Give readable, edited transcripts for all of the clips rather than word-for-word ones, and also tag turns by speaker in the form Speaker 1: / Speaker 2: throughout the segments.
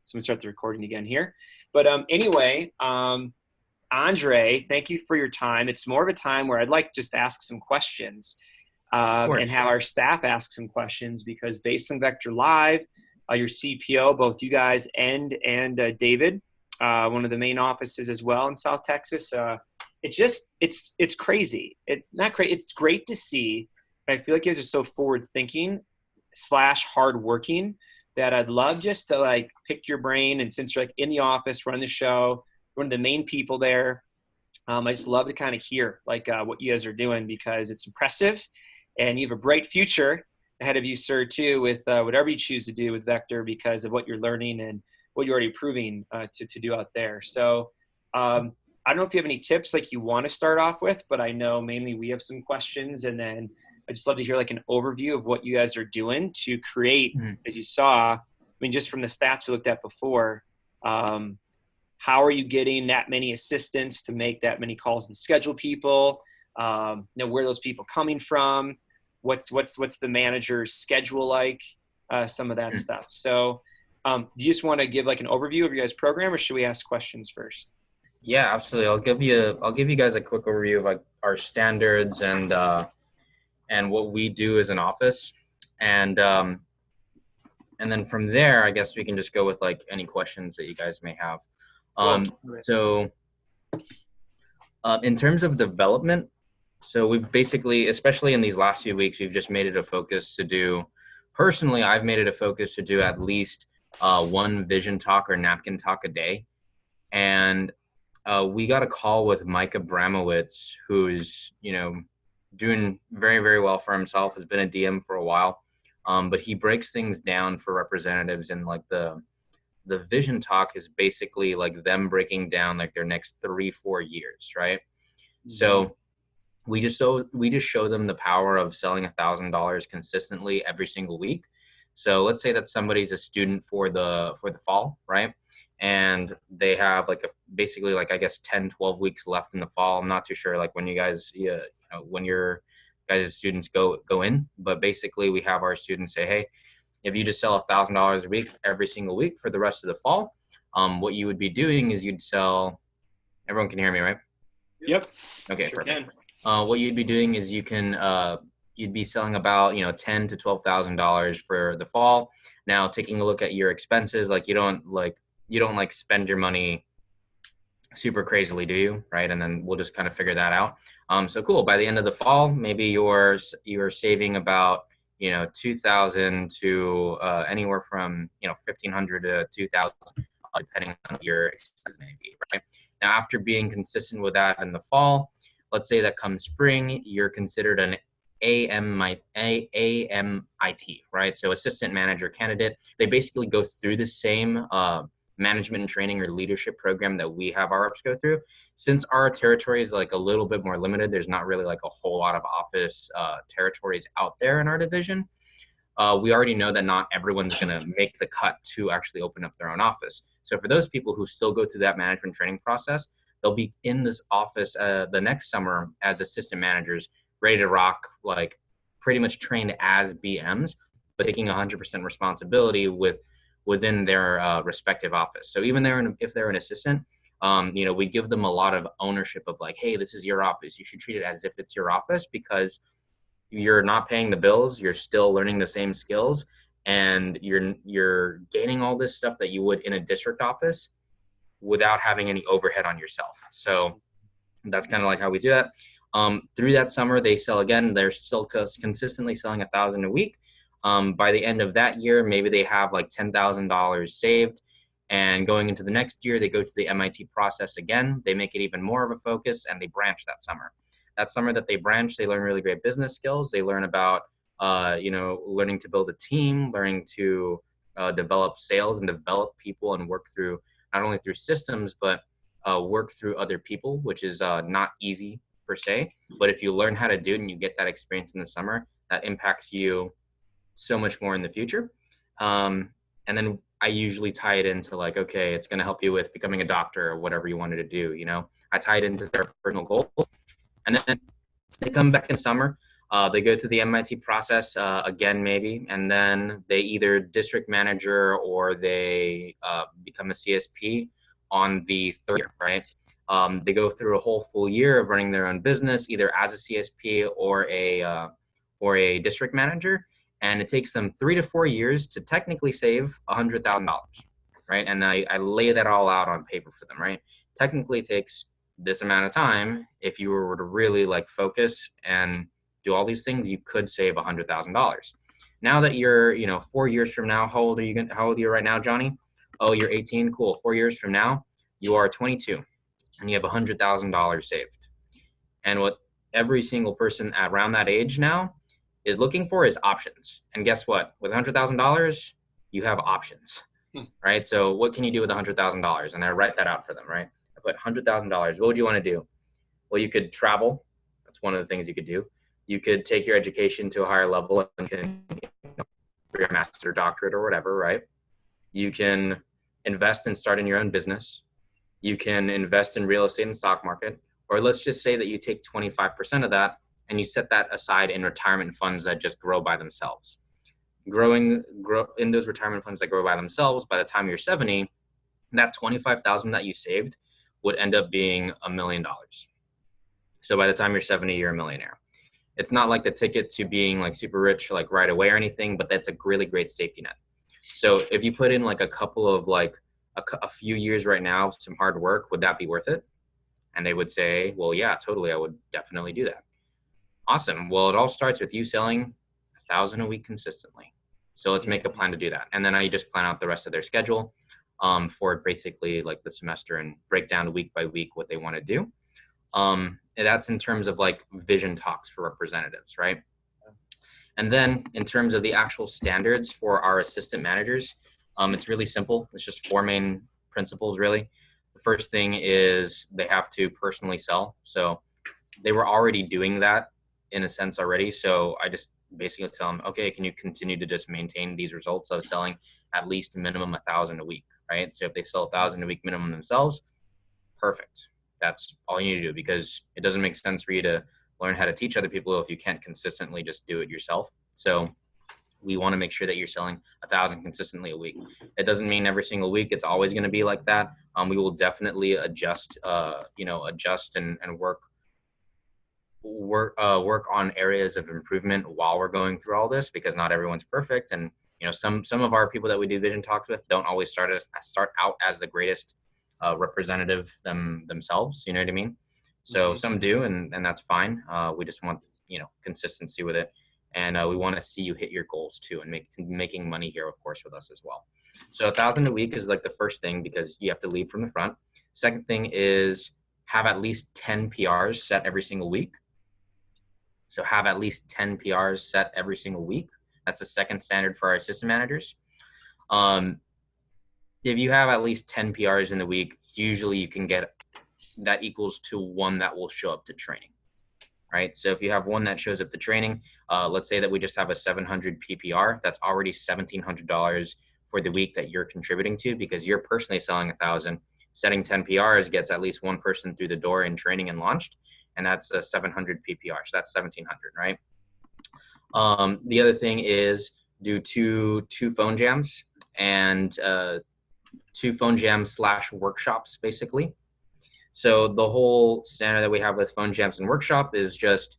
Speaker 1: So I'm gonna start the recording again here. But anyway, Andre, thank you for your time. It's more of a time where I'd like just to ask some questions
Speaker 2: Of
Speaker 1: and
Speaker 2: course.
Speaker 1: have our staff ask some questions because based on Vector Live, your CPO, both you guys and David, one of the main offices as well in South Texas. It's crazy. It's not great. It's great to see. But I feel like you guys are so forward thinking / hardworking that I'd love just to like pick your brain. And since you're like in the office, running the show, one of the main people there, I just love to kind of hear like what you guys are doing because it's impressive, and you have a bright future ahead of you, sir, too, with whatever you choose to do with Vector because of what you're learning and what you're already proving to do out there. So I don't know if you have any tips like you want to start off with, but I know mainly we have some questions, and then I just love to hear like an overview of what you guys are doing to create,
Speaker 2: Mhm.
Speaker 1: as you saw, I mean, just from the stats we looked at before, how are you getting that many assistants to make that many calls and schedule people? Where are those people coming from? What's the manager's schedule like? Some of that stuff. So do you just want to give like an overview of your guys' program, or should we ask questions first?
Speaker 2: Yeah, absolutely. I'll give you guys a quick overview of like our standards and what we do as an office, and um, and then from there, I guess we can just go with like any questions that you guys may have.
Speaker 1: Cool.
Speaker 2: Um, so in terms of development, so we've basically, especially in these last few weeks, we've just made it a focus to do. Personally, I've made it a focus to do at least one vision talk or napkin talk a day, and we got a call with Mike Abramowitz, who's doing very very well for himself. Has been a DM for a while, but he breaks things down for representatives, and like the vision talk is basically like them breaking down like their next 3-4 years, right?
Speaker 1: Mm-hmm.
Speaker 2: So we just show them the power of selling $1,000 consistently every single week. So let's say that somebody's a student for the fall, right? And they have like basically like I guess 10-12 weeks left in the fall. I'm not too sure like when you guys when your guys' students go in, but basically we have our students say, hey, if you just sell $1,000 a week every single week for the rest of the fall, what you would be doing is you'd sell. Everyone can hear me, right?
Speaker 1: Yep.
Speaker 2: Okay,
Speaker 1: Sure
Speaker 2: perfect.
Speaker 1: can.
Speaker 2: What you'd be doing is you'd be selling about $10,000 to $12,000 for the fall. Now, taking a look at your expenses, like you don't spend your money super crazily, do you? Right, and then we'll just kind of figure that out. So cool. By the end of the fall, maybe you're saving about 2,000 to anywhere from 1,500 to 2,000, depending on what your expenses may be. Right now, after being consistent with that in the fall, let's say that come spring, you're considered an AMIT, right? So assistant manager candidate. They basically go through the same management and training or leadership program that we have our reps go through. Since our territory is like a little bit more limited, there's not really like a whole lot of office territories out there in our division. We already know that not everyone's going to make the cut to actually open up their own office. So for those people who still go through that management training process, they'll be in this office the next summer as assistant managers, ready to rock, like pretty much trained as BMs, but taking 100% responsibility within their respective office. So even if they're an assistant, we give them a lot of ownership of like, hey, this is your office. You should treat it as if it's your office because you're not paying the bills, you're still learning the same skills, and you're gaining all this stuff that you would in a district office without having any overhead on yourself. So that's kind of like how we do that. Through that summer, they sell again. They're still consistently selling 1,000 a week. By the end of that year, maybe they have like $10,000 saved. And going into the next year, they go to the MIT process again. They make it even more of a focus, and they branch that summer. That summer that they branch, they learn really great business skills. They learn about, learning to build a team, learning to develop sales and develop people and work through not only through systems, but work through other people, which is not easy per se. But if you learn how to do it and you get that experience in the summer, that impacts you so much more in the future. And then I usually tie it into like, okay, it's going to help you with becoming a doctor or whatever you wanted to do. I tie it into their personal goals. And then they come back in summer. They go through the MIT process again, maybe, and then they either district manager or they become a CSP on the third year, right? They go through a whole full year of running their own business, either as a CSP or a district manager, and it takes them 3 to 4 years to technically save $100,000, right? And I lay that all out on paper for them, right? Technically, it takes this amount of time. If you were to really like focus and do all these things, you could save $100,000. Now that you're, 4 years from now, how old are you right now, Johnny? Oh, you're 18. Cool. 4 years from now, you are 22, and you have $100,000 saved. And what every single person around that age now is looking for is options. And guess what? With $100,000, you have options, right? So what can you do with $100,000? And I write that out for them, right? I put $100,000. What would you want to do? Well, you could travel. That's one of the things you could do. You could take your education to a higher level and can, for your master, doctorate, or whatever, right? You can invest and start in your own business. You can invest in real estate and stock market. Or let's just say that you take 25% of that and you set that aside in retirement funds that just grow by themselves. Grow in those retirement funds that grow by themselves, by the time you're 70, that $25,000 that you saved would end up being $1 million. So by the time you're 70, you're a millionaire. It's not like the ticket to being like super rich, like right away or anything, but that's a really great safety net. So if you put in like a couple of like a few years right now, some hard work, would that be worth it? And they would say, well, yeah, totally. I would definitely do that. Awesome. Well, it all starts with you selling 1,000 a week consistently. So let's make a plan to do that. And then I just plan out the rest of their schedule for basically like the semester and break down week by week what they want to do. And that's in terms of like vision talks for representatives, right? And then in terms of the actual standards for our assistant managers, it's really simple. It's just 4 main principles, really. The first thing is they have to personally sell. So they were already doing that in a sense already. So I just basically tell them, okay, can you continue to just maintain these results of selling at least a minimum 1,000 a week, right? So if they sell 1,000 a week minimum themselves, perfect. That's all you need to do, because it doesn't make sense for you to learn how to teach other people if you can't consistently just do it yourself. So we want to make sure that you're selling 1,000 consistently a week. It doesn't mean every single week it's always going to be like that. We will definitely adjust, adjust and work on areas of improvement while we're going through all this, because not everyone's perfect. And, some of our people that we do vision talks with don't always start out as the greatest representative themselves. You know what I mean? So some do, and that's fine. We just want, consistency with it. And we want to see you hit your goals too, and making money here, of course, with us as well. So 1,000 a week is like the first thing, because you have to lead from the front. Second thing is have at least 10 PRs set every single week. So have at least 10 PRs set every single week. That's the second standard for our assistant managers. If you have at least 10 PRs in the week, usually you can get that equals to 1 that will show up to training. Right. So if you have 1 that shows up to training, let's say that we just have a 700 PPR, that's already $1,700 for the week that you're contributing to, because you're personally selling 1,000. Setting 10 PRs gets at least 1 person through the door in training and launched, and that's a 700 PPR. So that's 1,700, right? The other thing is do two phone jams and 2 phone jams / workshops, basically. So the whole standard that we have with phone jams and workshop is just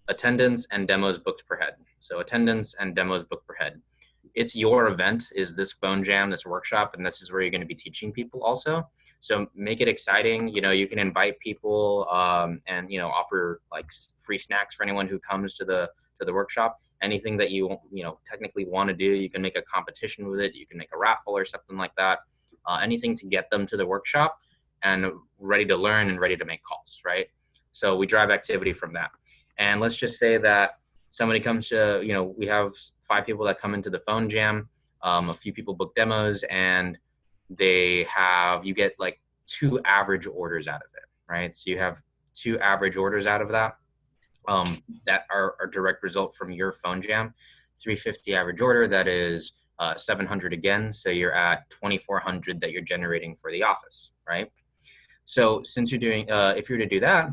Speaker 2: attendance and demos booked per head. So attendance and demos booked per head. It's your event, is this phone jam, this workshop, and this is where you're going to be teaching people also. So make it exciting. You can invite people and, offer like free snacks for anyone who comes to the workshop. Anything that you technically want to do, you can make a competition with it. You can make a raffle or something like that. Anything to get them to the workshop and ready to learn and ready to make calls, right? So we drive activity from that. And let's just say that somebody comes to, we have 5 people that come into the phone jam, a few people book demos, and you get like 2 average orders out of it, right? So you have 2 average orders out of that that are a direct result from your phone jam. 350 average order, that is 700 again. So you're at 2,400 that you're generating for the office, right? So since you're doing, if you're to do that,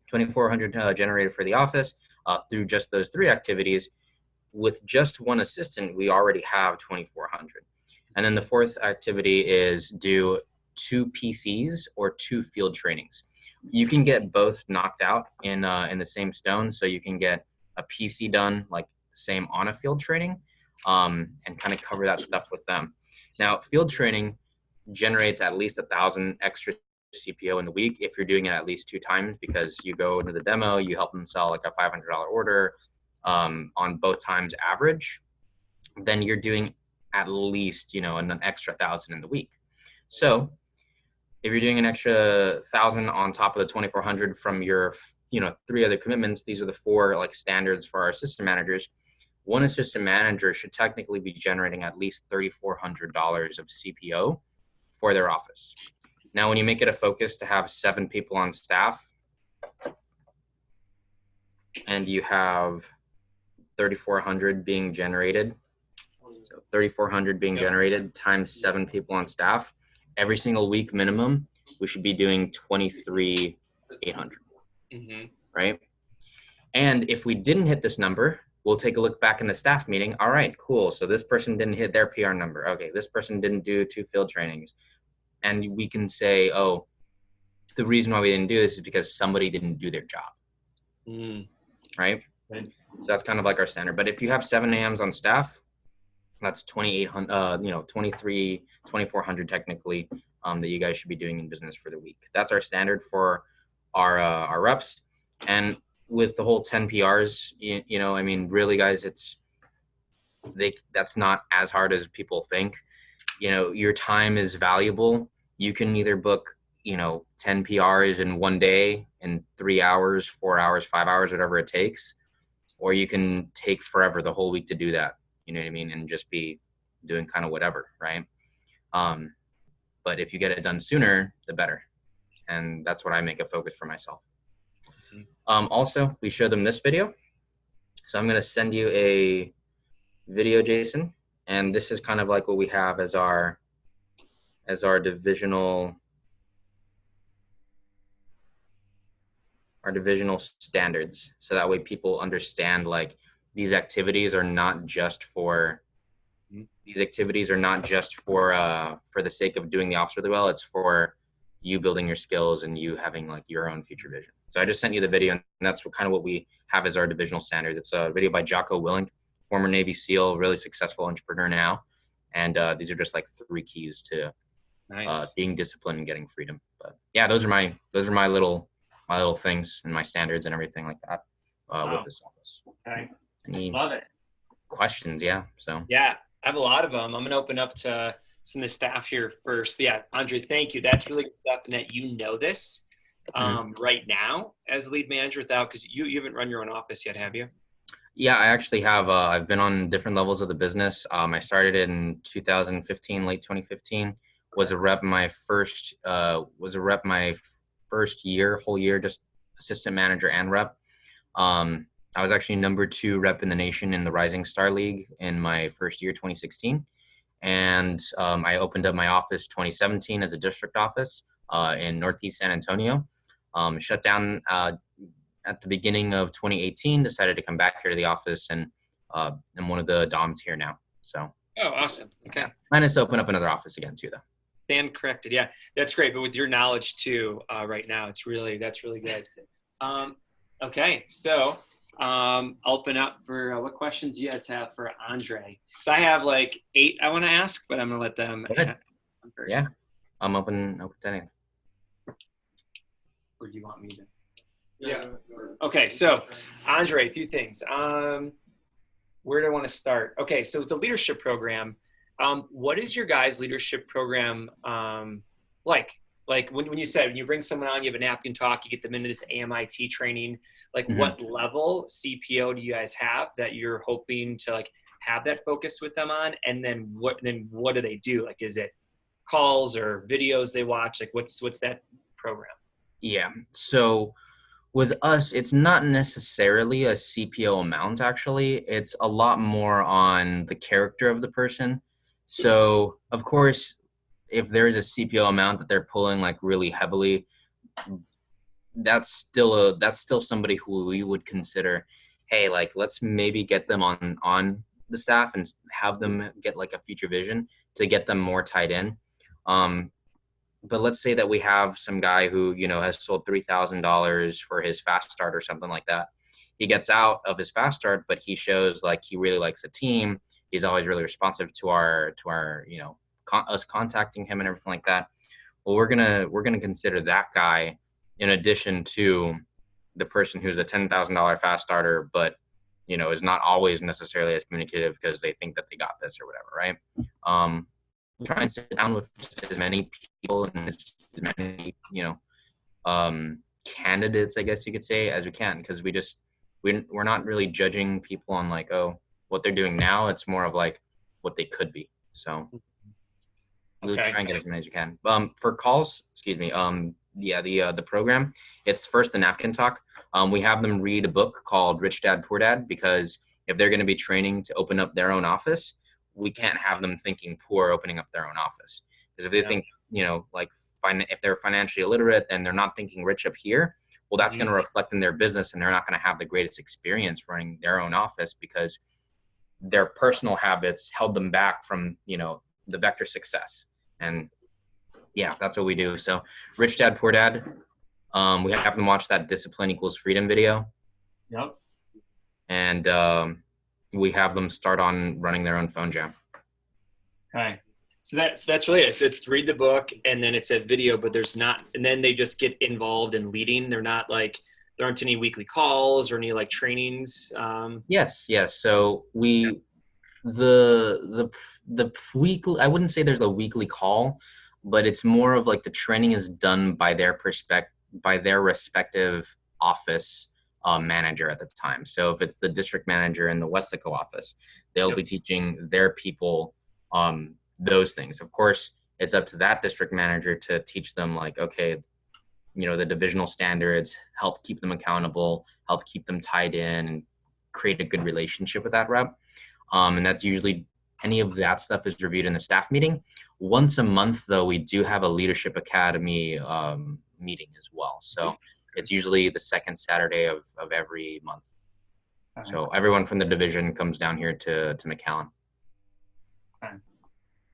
Speaker 2: 2,400 generated for the office through just those 3 activities, with just 1 assistant, we already have 2,400. And then the fourth activity is do 2 PCs or 2 field trainings. You can get both knocked out in the same stone. So you can get a PC done like same on a field training, and kind of cover that stuff with them. Now, field training generates at least 1,000 extra CPO in the week if you're doing it at least 2 times, because you go into the demo, you help them sell like a $500 order on both times average, then you're doing at least, an extra 1,000 in the week. So if you're doing an extra 1,000 on top of the 2,400 from your, 3 other commitments, these are the 4 like standards for our assistant managers. One assistant manager should technically be generating at least $3,400 of CPO for their office. Now, when you make it a focus to have 7 people on staff and you have 3,400 being generated, so 3,400 being generated times 7 people on staff, every single week minimum, we should be doing 23,800, right? And if we didn't hit this number, we'll take a look back in the staff meeting. All right, cool. So this person didn't hit their PR number. Okay, this person didn't do 2 field trainings. And we can say, oh, the reason why we didn't do this is because somebody didn't do their job, right? So that's kind of like our standard. But if you have 7 AMs on staff, that's 2,800, 2,400 technically, that you guys should be doing in business for the week. That's our standard for our reps. And with the whole 10 PRs, really, guys, that's not as hard as people think. Your time is valuable. You can either book, 10 PRs in 1 day, in 3 hours, 4 hours, 5 hours, whatever it takes, or you can take forever, the whole week to do that. You know what I mean? And just be doing kind of whatever, right? But if you get it done sooner, the better. And that's what I make a focus for myself. Also, we showed them this video. So I'm going to send you a video, Jason. And this is kind of like what we have as our divisional standards. So that way people understand, like, these activities are not just for the sake of doing the office really well. It's for you building your skills and you having like your own future vision. So I just sent you the video, and that's what we have as our divisional standards. It's a video by Jocko Willink, former Navy SEAL, really successful entrepreneur now. And these are just like 3 keys to being disciplined and getting freedom. But yeah, those are my little things and my standards and everything like that with this office.
Speaker 1: Okay.
Speaker 2: Love it. Questions? Yeah. So
Speaker 1: yeah, I have a lot of them. I'm gonna open up to some of the staff here first. But yeah, Andre, thank you. That's really good stuff, and that this right now as lead manager because you haven't run your own office yet, have you?
Speaker 2: Yeah, I actually have. I've been on different levels of the business. I started in 2015, late 2015. Was a rep my first whole year, just assistant manager and rep. I was actually number 2 rep in the nation in the Rising Star League in my first year, 2016. And I opened up my office 2017 as a district office in Northeast San Antonio. Shut down at the beginning of 2018, decided to come back here to the office, and I'm one of the DOMs here now. So. Oh,
Speaker 1: awesome. Okay.
Speaker 2: Plan is to open up another office again too, though.
Speaker 1: Stand corrected. Yeah, that's great. But with your knowledge too, right now, that's really good. Okay, so I'll open up for what questions you guys have for Andre. So I have like 8 I want to ask, but I'm gonna let them.
Speaker 2: Yeah, I'm open to anything.
Speaker 1: Or do you want me to? Yeah. Okay, so Andre, a few things. Where do I want to start? Okay, so the leadership program. What is your guys' leadership program like? Like when you said, when you bring someone on, you have a napkin talk, you get them into this AMIT training, like what level CPO do you guys have that you're hoping to like have that focus with them on? And then what do they do? Like, is it calls or videos they watch? Like what's that program?
Speaker 2: Yeah. So with us, it's not necessarily a CPO amount, actually. It's a lot more on the character of the person. So of course, if there is a CPO amount that they're pulling like really heavily, that's still somebody who we would consider, hey, like let's maybe get them on the staff and have them get like a future vision to get them more tied in. But let's say that we have some guy who, you know, has sold $3,000 for his fast start or something like that. He gets out of his fast start, but he shows like he really likes the team. He's always really responsive to our, you know, us contacting him and everything like that. Well, we're gonna consider that guy in addition to the person who's a $10,000 fast starter, but you know, is not always necessarily as communicative because they think that they got this or whatever, right? Try and sit down with just as many people and as many, you know, candidates, I guess you could say, as we can, because we're not really judging people on like, oh, what they're doing now. It's more of like what they could be. So we'll try and get as many as we can. For calls, excuse me. Yeah, the program, it's first the napkin talk. We have them read a book called Rich Dad Poor Dad, because if they're going to be training to open up their own office, we can't have them thinking poor opening up their own office. Because if they think, you know, like if they're financially illiterate and they're not thinking rich up here, well, that's going to reflect in their business, and they're not going to have the greatest experience running their own office because their personal habits held them back from, you know, the vector success. And yeah, that's what we do. So Rich Dad Poor Dad, we have them watch that Discipline Equals Freedom video.
Speaker 1: Yep.
Speaker 2: And we have them start on running their own phone jam.
Speaker 1: Okay. So that's really it. It's read the book and then it's a video, but there's not, and then they just get involved in leading. They're not like, there aren't any weekly calls or any like trainings.
Speaker 2: Yes. So the weekly, I wouldn't say there's a weekly call, but it's more of like the training is done by their respective office manager at the time. So if it's the district manager in the Westlake office, they'll be teaching their people those things. Of course, it's up to that district manager to teach them like, okay, you know, the divisional standards, help keep them accountable, help keep them tied in, and create a good relationship with that rep. And that's usually, any of that stuff is reviewed in the staff meeting. Once a month, though, we do have a Leadership Academy meeting as well. So it's usually the second Saturday of every month. So everyone from the division comes down here to McAllen.
Speaker 1: Okay.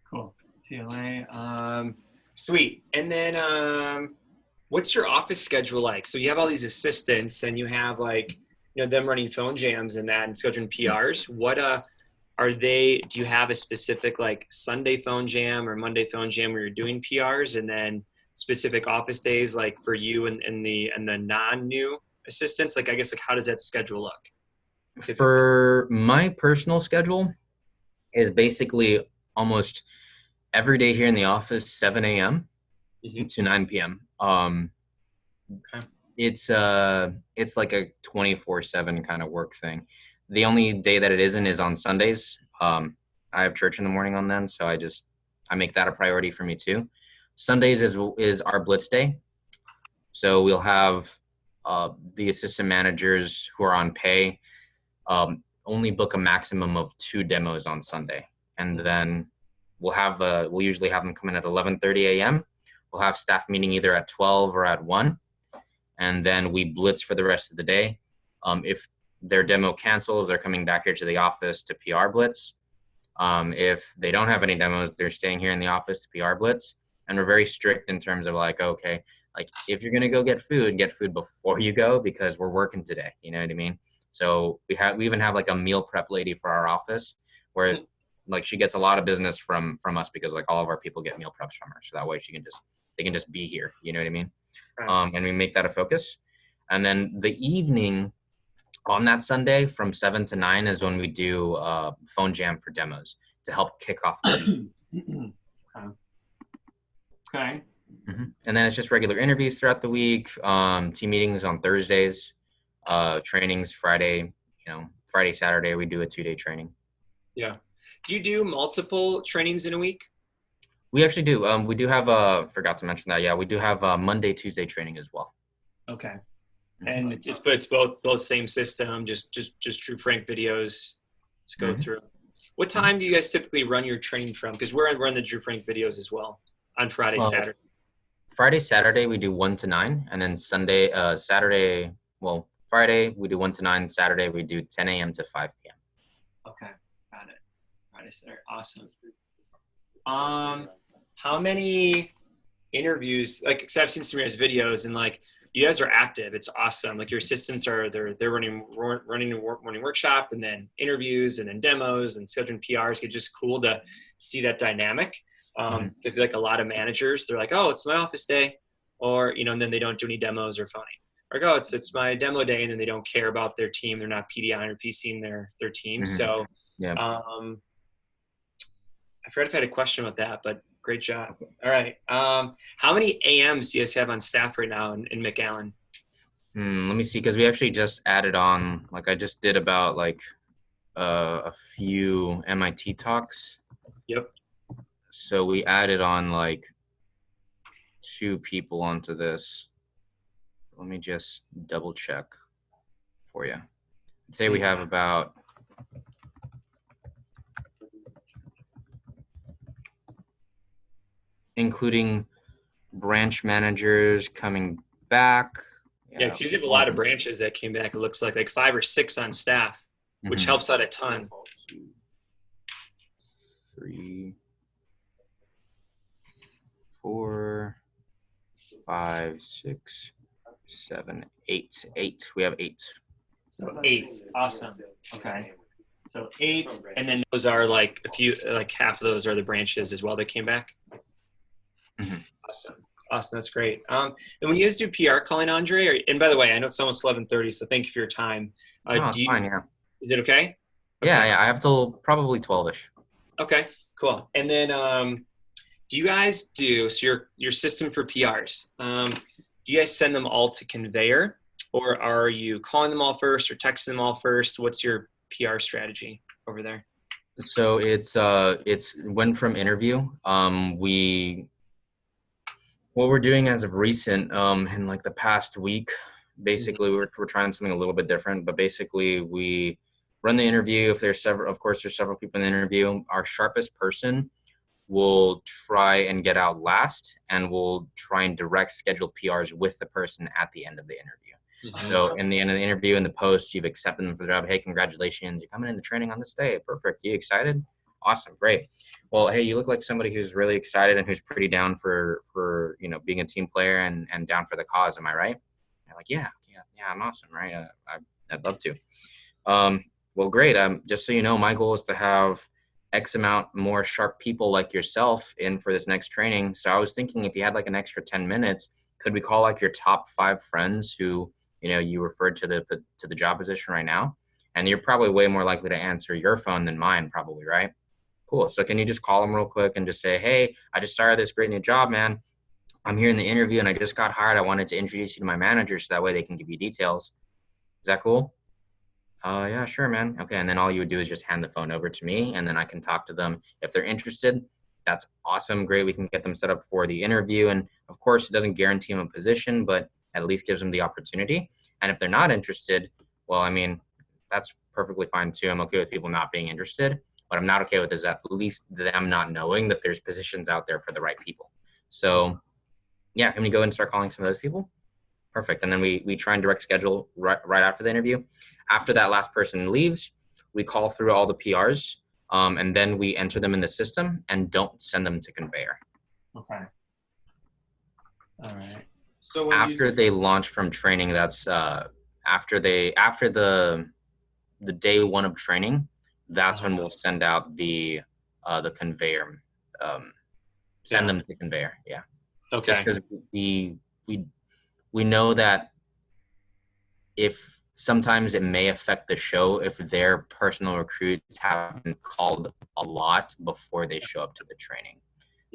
Speaker 1: Cool. TLA. Sweet. And then what's your office schedule like? So you have all these assistants and you have like, you know, them running phone jams and that and scheduling PRs. What are they, do you have a specific like Sunday phone jam or Monday phone jam where you're doing PRs, and then specific office days like for you and the non-new assistants? Like, I guess, like how does that schedule look?
Speaker 2: For my personal schedule is basically almost every day here in the office, 7 a.m. to 9 p.m.
Speaker 1: Okay.
Speaker 2: It's like a 24/7 kind of work thing. The only day that it isn't is on Sundays. I have church in the morning on then, so I make that a priority for me too. Sundays is our blitz day. So we'll have the assistant managers who are on pay only book a maximum of 2 demos on Sunday. And then we'll usually have them come in at 11:30 a.m. We'll have staff meeting either at 12 or at 1. And then we blitz for the rest of the day. If their demo cancels, they're coming back here to the office to PR blitz. If they don't have any demos, they're staying here in the office to PR blitz. And we're very strict in terms of like, okay, like if you're going to go get food before you go, because we're working today. You know what I mean? So we even have like a meal prep lady for our office where like she gets a lot of business from us because like all of our people get meal preps from her. So that way they can just be here. You know what I mean? And we make that a focus. And then the evening on that Sunday from 7 to 9 is when we do phone jam for demos to help kick off the week.
Speaker 1: Okay.
Speaker 2: And then it's just regular interviews throughout the week, team meetings on Thursdays, trainings Friday, Friday, Saturday, we do a 2-day training.
Speaker 1: Yeah. Do you do multiple trainings in a week?
Speaker 2: We actually do. We do have forgot to mention that. Yeah, we do have Monday, Tuesday training as well.
Speaker 1: Okay. And it's both same system, just Drew Frank videos to go through. What time do you guys typically run your training from? Because we're on the Drew Frank videos as well on Friday, Saturday.
Speaker 2: Friday, Saturday we do 1 to 9, and then Friday we do 1 to 9. Saturday we do 10 a.m. to 5 p.m.
Speaker 1: Okay, got Practice Center. Awesome. How many interviews, like, cause I've seen some of your guys' videos and like you guys are active. It's awesome. Like your assistants are, they're running a morning workshop and then interviews and then demos and scheduling PRs. It's just cool to see that dynamic. I feel like a lot of managers, they're like, oh, it's my office day, or, you know, and then they don't do any demos or phoning. Or, oh, it's my demo day, and then they don't care about their team. They're not PDI or PCing their team. So,
Speaker 2: yeah.
Speaker 1: I forgot if I had a question about that, but great job. All right. How many AMs do you guys have on staff right now in McAllen?
Speaker 2: Let me see, because we actually just added on, like I just did about like a few MIT talks.
Speaker 1: Yep.
Speaker 2: So we added on like 2 people onto this. Let me just double check for you. I'd say we have about including branch managers coming back.
Speaker 1: Yeah, because you have a lot of branches that came back. It looks like 5 or 6 on staff, which helps out a ton.
Speaker 2: 2, 3, 4, 5, 6, 7, 8. 8. We have 8.
Speaker 1: So 8. Awesome. Okay. So 8, and then those are like a few, like half of those are the branches as well that came back. Awesome. That's great. And when you guys do PR calling, Andre, and by the way, I know it's almost 11:30, so thank you for your time.
Speaker 2: Fine, yeah.
Speaker 1: Is it okay?
Speaker 2: Yeah, I have till probably 12ish.
Speaker 1: Okay, cool. And then do you guys do, so your system for PRs, do you guys send them all to Conveyor, or are you calling them all first or texting them all first? What's your PR strategy over there?
Speaker 2: So it's went from interview. What we're doing as of recent, in like the past week, basically we're trying something a little bit different, but basically we run the interview. If there's several people in the interview, our sharpest person will try and get out last, and we'll try and direct schedule PRs with the person at the end of the interview. So in the end of the interview, in the post, you've accepted them for the job. Hey, congratulations, you're coming into training on this day. Perfect. You excited? Awesome. Great. Well, hey, you look like somebody who's really excited and who's pretty down for you know, being a team player and down for the cause. Am I right? They're like, yeah, I'm awesome. Right. I'd love to. Well, great. Just so you know, my goal is to have X amount more sharp people like yourself in for this next training. So I was thinking, if you had like an extra 10 minutes, could we call like your top 5 friends who, you know, you referred to the job position right now? And you're probably way more likely to answer your phone than mine, probably, right? Cool. So can you just call them real quick and just say, hey, I just started this great new job, man. I'm here in the interview and I just got hired. I wanted to introduce you to my manager so that way they can give you details. Is that cool? Yeah, sure, man. Okay. And then all you would do is just hand the phone over to me, and then I can talk to them. If they're interested, that's awesome. Great. We can get them set up for the interview. And of course, it doesn't guarantee them a position, but at least gives them the opportunity. And if they're not interested, well, I mean, that's perfectly fine too. I'm okay with people not being interested. What I'm not okay with is at least them not knowing that there's positions out there for the right people. So yeah, can we go and start calling some of those people? Perfect. And then we try and direct schedule right after the interview. After that last person leaves, we call through all the PRs, and then we enter them in the system and don't send them to Conveyor.
Speaker 1: Okay. All right.
Speaker 2: So after they launch from training, that's after the day 1 of training, that's when we'll send out the Conveyor, send them to Conveyor. Yeah.
Speaker 1: Okay.
Speaker 2: Just because we know that if sometimes it may affect the show if their personal recruits have been called a lot before they show up to the training.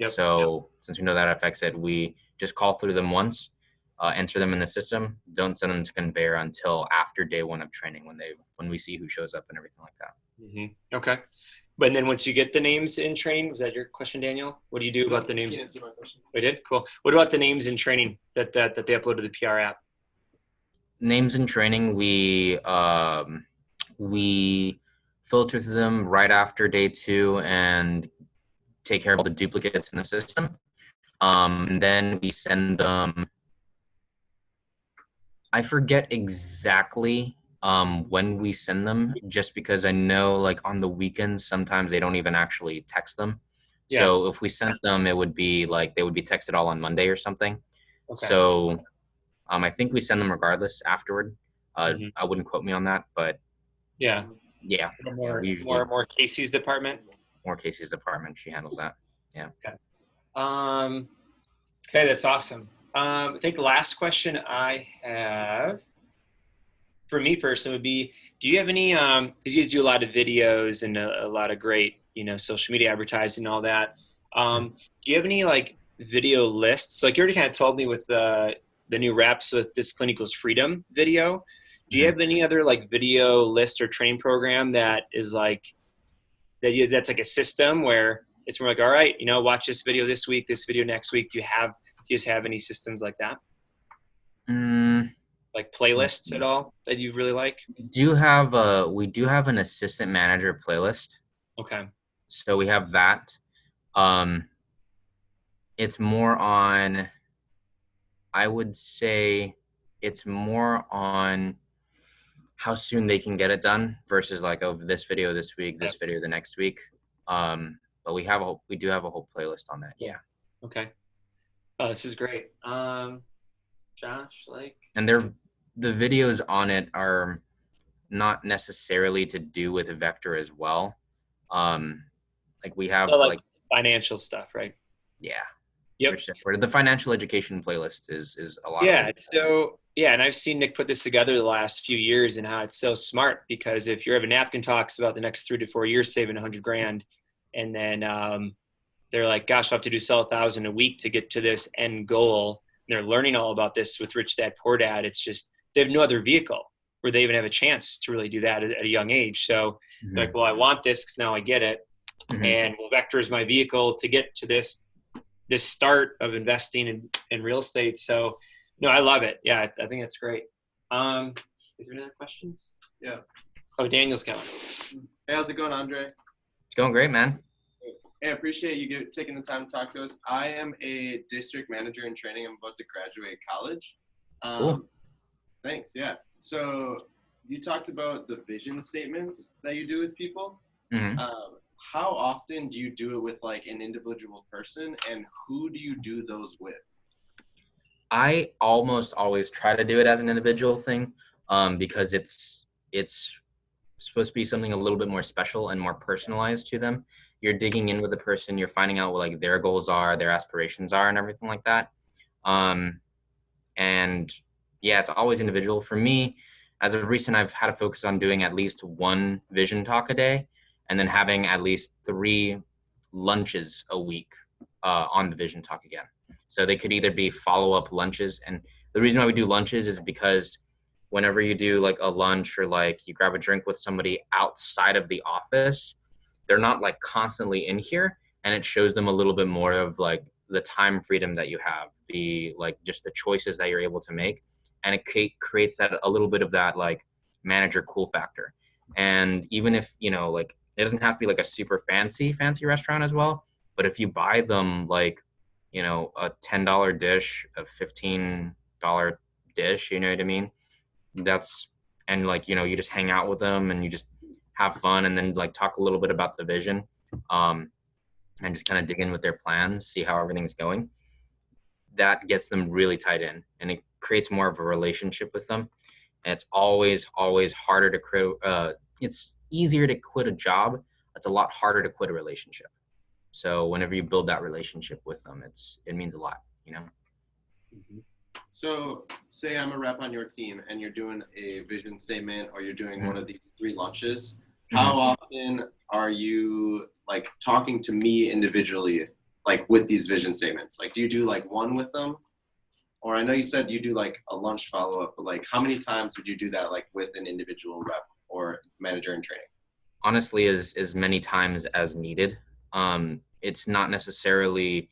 Speaker 2: So since we know that affects it, we just call through them once, enter them in the system, don't send them to Conveyor until after day 1 of training when we see who shows up and everything like that.
Speaker 1: Okay. But then once you get the names in training, was that your question, Daniel? What do you do about the names?
Speaker 3: You didn't see my question.
Speaker 1: We did? Cool. What about the names in training that they upload to the PR app?
Speaker 2: Names in training, we filter through them right after day 2 and take care of all the duplicates in the system. And then we send them, I forget exactly when we send them, just because I know like on the weekends sometimes they don't even actually text them.
Speaker 1: Yeah.
Speaker 2: So if we sent them, it would be like they would be texted all on Monday or something.
Speaker 1: Okay.
Speaker 2: So I think we send them regardless afterward.
Speaker 1: Hmm.
Speaker 2: I wouldn't quote me on that, but
Speaker 1: Yeah.
Speaker 2: yeah, yeah, we usually
Speaker 1: More Casey's department.
Speaker 2: more Casey's department. She handles that. Yeah.
Speaker 1: Okay. Okay, that's awesome. I think the last question I have for me personally would be, do you have any, because you guys do a lot of videos and a lot of great, social media advertising and all that. Do you have any like video lists? Like you already kind of told me with the new reps with Discipline Equals Freedom video. Do you
Speaker 2: Mhm.
Speaker 1: have any other like video list or training program that is like, that's like a system where it's more like, all right, watch this video this week, this video next week. Do you just have any systems like that?
Speaker 2: Mm,
Speaker 1: Like playlists at all that you really like?
Speaker 2: we do have an assistant manager playlist.
Speaker 1: Okay.
Speaker 2: So we have that. Um, it's more on, I would say it's more on how soon they can get it done versus like, oh, this video this week, this video the next week. But we do have a whole playlist on that. Yeah.
Speaker 1: Okay. Oh, this is great. Josh, like,
Speaker 2: And the videos on it are not necessarily to do with Vector as well. Like we have
Speaker 1: so like
Speaker 2: like,
Speaker 1: financial stuff, right?
Speaker 2: yeah,
Speaker 1: Yep.
Speaker 2: for sure. The financial education playlist is a lot of
Speaker 1: Yeah.
Speaker 2: it.
Speaker 1: So yeah, and I've seen Nick put this together the last few years and how it's so smart because if you're having napkin talks about the next 3 to 4 years saving 100 grand, and then they're like, gosh, I'll have to do sell 1,000 a week to get to this end goal. And they're learning all about this with Rich Dad Poor Dad. It's just they have no other vehicle where they even have a chance to really do that at a young age. So they're like, well, I want this because now I get it.
Speaker 2: Mhm.
Speaker 1: And well, Vector is my vehicle to get to this start of investing in real estate. So no, I love it. Yeah, I think that's great. Is there any other questions?
Speaker 3: Yeah.
Speaker 1: Oh, Daniel's going.
Speaker 3: Hey, how's it going, Andre?
Speaker 2: It's going great, man.
Speaker 3: Hey, I appreciate you taking the time to talk to us. I am a district manager in training. I'm about to graduate college.
Speaker 2: Cool.
Speaker 3: Thanks. Yeah. So you talked about the vision statements that you do with people.
Speaker 2: Mhm.
Speaker 3: How often do you do it with like an individual person, and who do you do those with?
Speaker 2: I almost always try to do it as an individual thing, because it's supposed to be something a little bit more special and more personalized to them. You're digging in with the person, you're finding out what like their goals are, their aspirations are, and everything like that. Um, and yeah, it's always individual. For me, as of recent, I've had to focus on doing at least one vision talk a day, and then having at least 3 lunches a week on the vision talk again. So they could either be follow-up lunches. And the reason why we do lunches is because whenever you do like a lunch or like you grab a drink with somebody outside of the office, they're not like constantly in here, and it shows them a little bit more of like the time freedom that you have, the like just the choices that you're able to make, and it creates that a little bit of that like manager cool factor. And even if like it doesn't have to be like a super fancy restaurant as well, but if you buy them like a $10 dish, a $15 dish, you know what I mean, that's and like you just hang out with them and you just have fun, and then like talk a little bit about the vision, and just kind of dig in with their plans, see how everything's going. That gets them really tied in, and it creates more of a relationship with them. And it's always harder to quit. It's easier to quit a job. It's a lot harder to quit a relationship. So whenever you build that relationship with them, it means a lot.
Speaker 1: Mm-hmm.
Speaker 3: So say I'm a rep on your team and you're doing a vision statement or you're doing one of these 3 lunches. How often are you like talking to me individually, like with these vision statements? Like, do you do like one with them? Or I know you said you do like a lunch follow-up, but like how many times would you do that like with an individual rep or manager in training?
Speaker 2: Honestly, as many times as needed. It's not necessarily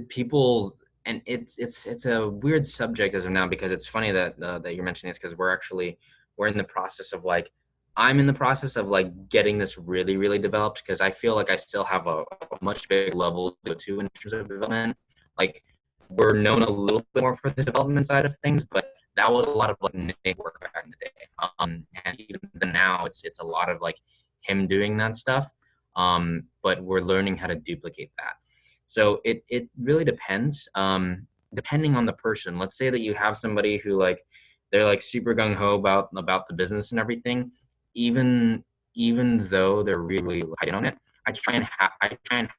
Speaker 2: people, and it's a weird subject as of now, because it's funny that that you're mentioning this, because we're in the process of like I'm in the process of like getting this really developed, because I feel like I still have a much bigger level to go to in terms of development. Like we're known a little bit more for the development side of things, but that was a lot of like Nick work back in the day. And even now it's a lot of like him doing that stuff. But we're learning how to duplicate that. So it really depends. Depending on the person. Let's say that you have somebody who like they're like super gung ho about the business and everything. Even though they're really light on it, I try and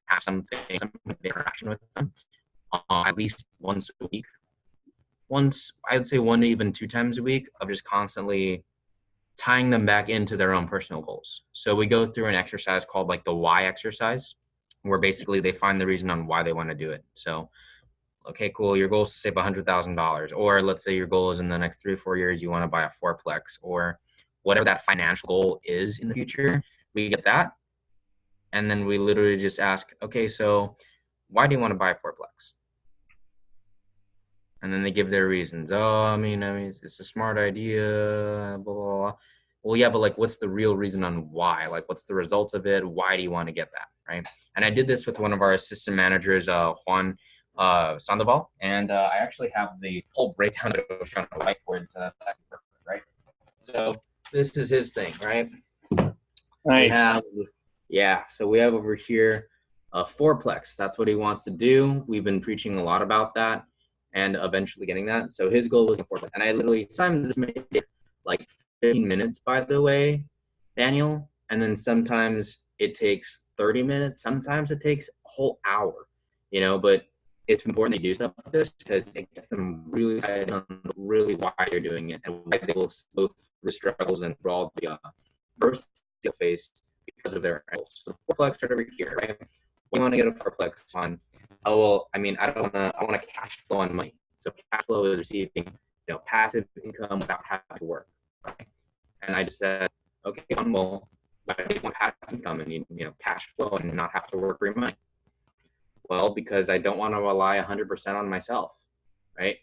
Speaker 2: have some interaction with them at least once a week. Once, I would say 1 to even 2 times a week, of just constantly tying them back into their own personal goals. So we go through an exercise called like the why exercise, where basically they find the reason on why they want to do it. So, okay, cool. Your goal is to save $100,000, or let's say your goal is in the next 3 or 4 years, you want to buy a fourplex, or whatever that financial goal is in the future. We get that. And then we literally just ask, okay, so why do you want to buy a fourplex? And then they give their reasons. Oh, I mean, it's a smart idea, blah, blah, blah. Well, yeah, but like, what's the real reason on why? Like, what's the result of it? Why do you want to get that, right? And I did this with one of our assistant managers, Juan Sandoval, and I actually have the whole breakdown of on a whiteboard, so that's actually perfect, right? So this is his thing, right?
Speaker 1: Nice.
Speaker 2: So we have over here a fourplex. That's what he wants to do. We've been preaching a lot about that and eventually getting that. So his goal was a fourplex. And I literally, sometimes this may take like 15 minutes, by the way, Daniel. And then sometimes it takes 30 minutes. Sometimes it takes a whole hour, but it's important they do stuff like this because it gets them really excited on really why they're doing it and why they will go through the struggles and through all the first they'll face because of their goals. So the fourplex right over here, right? We want to get a fourplex on. Oh, well, I mean, I want to cash flow on money. So cash flow is receiving, passive income without having to work, right? And I just said, okay, well, why do you want passive income and, cash flow and not have to work for your money? Well, because I don't want to rely 100% on myself, right?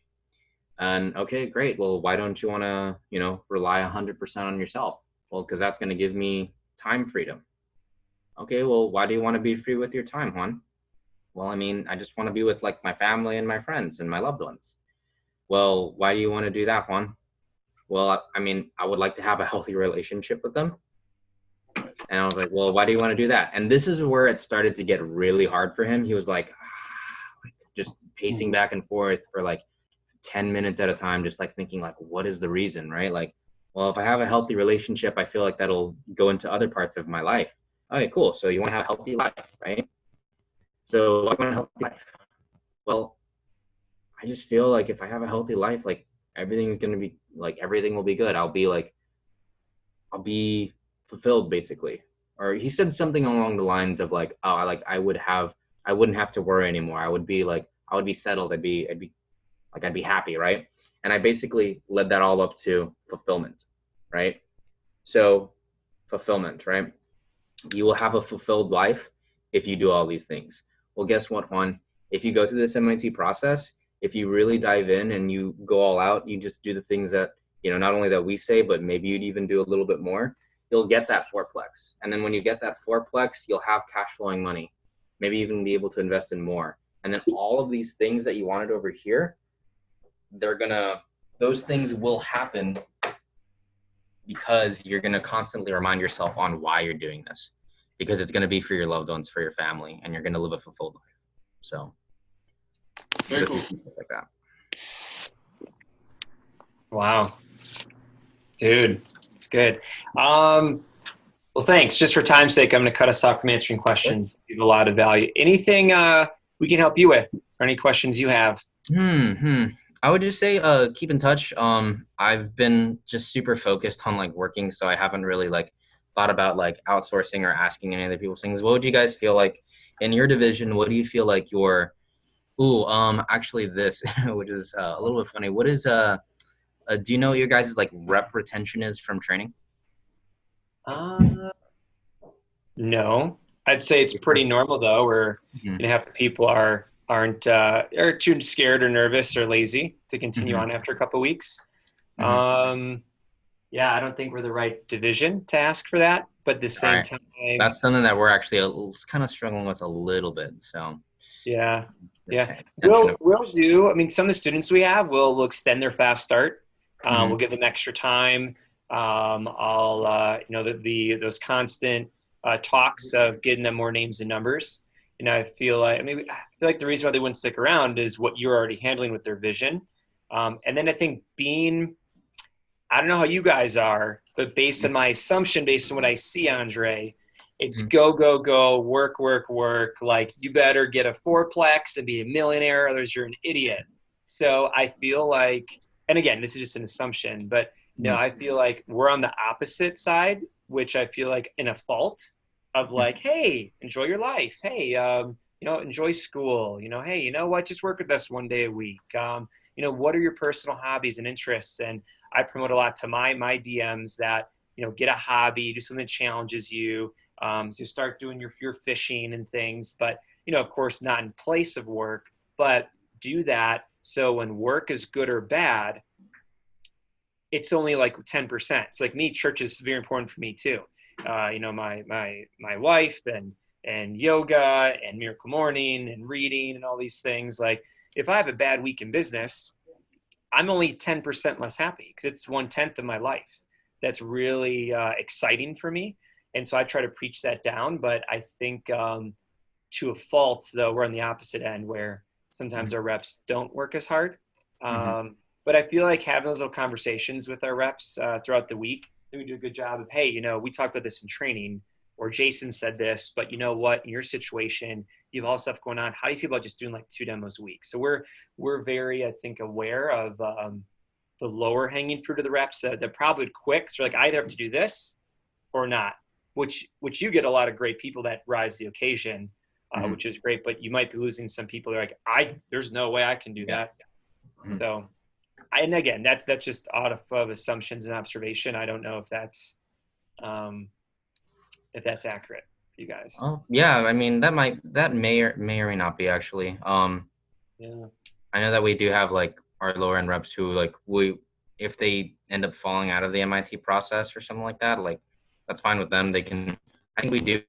Speaker 2: And okay, great. Well, why don't you want to, rely 100% on yourself? Well, because that's going to give me time freedom. Okay, well, why do you want to be free with your time, Juan? Well, I mean, I just want to be with like my family and my friends and my loved ones. Well, why do you want to do that, Juan? Well, I mean, I would like to have a healthy relationship with them. And I was like, well, why do you want to do that? And this is where it started to get really hard for him. He was like, just pacing back and forth for like 10 minutes at a time, just like thinking like, what is the reason, right? Like, well, if I have a healthy relationship, I feel like that'll go into other parts of my life. Okay, cool. So you want to have a healthy life, right? So I want a healthy life. Well, I just feel like if I have a healthy life, like everything will be good. I'll be fulfilled basically. Or he said something along the lines of like, oh, I wouldn't have to worry anymore. I would be settled. I'd be happy, right? And I basically led that all up to fulfillment, right? So fulfillment, right? You will have a fulfilled life if you do all these things. Well, guess what, Juan? If you go through this MIT process, if you really dive in and you go all out, you just do the things that, not only that we say, but maybe you'd even do a little bit more, you'll get that fourplex. And then when you get that fourplex, you'll have cash flowing money, maybe even be able to invest in more. And then all of these things that you wanted over here, those things will happen because you're going to constantly remind yourself on why you're doing this, because it's going to be for your loved ones, for your family, and you're going to live a fulfilled life. So
Speaker 3: very cool.
Speaker 2: Stuff like that.
Speaker 1: Wow. Dude, it's good. Well, thanks. Just for time's sake, I'm going to cut us off from answering questions. Give a lot of value. Anything we can help you with, or any questions you have?
Speaker 2: I would just say keep in touch. I've been just super focused on like working, so I haven't really like thought about like outsourcing or asking any other people's things. What would you guys feel like in your division? What do you feel like your actually this which is a little bit funny. What is do you know what your guys' like rep retention is from training?
Speaker 1: No, I'd say it's pretty normal though, where half the people aren't too scared or nervous or lazy to continue on after a couple of weeks. Yeah, I don't think we're the right division to ask for that, but at the same time,
Speaker 2: that's something that we're actually kind of struggling with a little bit. So
Speaker 1: yeah. We'll do. I mean, some of the students we have will extend their fast start We'll give them extra time. I'll, those constant talks of getting them more names and numbers. And I feel like the reason why they wouldn't stick around is what you're already handling with their vision. And then I think I don't know how you guys are, but based on my assumption, based on what I see, Andre, it's go, go, go, work, work, work. Like, you better get a fourplex and be a millionaire, otherwise you're an idiot. So I feel like, and again, this is just an assumption, but I feel like we're on the opposite side, which I feel like in a fault of like, hey, enjoy your life. Hey, enjoy school. Hey, you know what? Just work with us one day a week. What are your personal hobbies and interests? And I promote a lot to my DMs that, get a hobby, do something that challenges you. So start doing your fishing and things, but, of course, not in place of work, but do that. So when work is good or bad, it's only like 10%. So like me, church is very important for me too. My wife and yoga and Miracle Morning and reading and all these things. Like, if I have a bad week in business, I'm only 10% less happy because it's 1/10 of my life. That's really exciting for me. And so I try to preach that down, but I think to a fault, though, we're on the opposite end where sometimes our reps don't work as hard. But I feel like having those little conversations with our reps throughout the week, we do a good job of, hey, we talked about this in training, or Jason said this, but you know what, in your situation, you have all stuff going on. How do you feel about just doing like 2 demos a week? So we're very, I think, aware of the lower hanging fruit of the reps that probably would quit. So like, I either have to do this or not, which you get a lot of great people that rise the occasion, which is great, but you might be losing some people that are like, there's no way I can do that. So, and again, that's just out of assumptions and observation. I don't know if that's accurate for you guys.
Speaker 2: Oh yeah, I mean that may or may not be actually.
Speaker 1: Yeah.
Speaker 2: I know that we do have like our lower end reps who like if they end up falling out of the MIT process or something like that, like that's fine with them. I think we do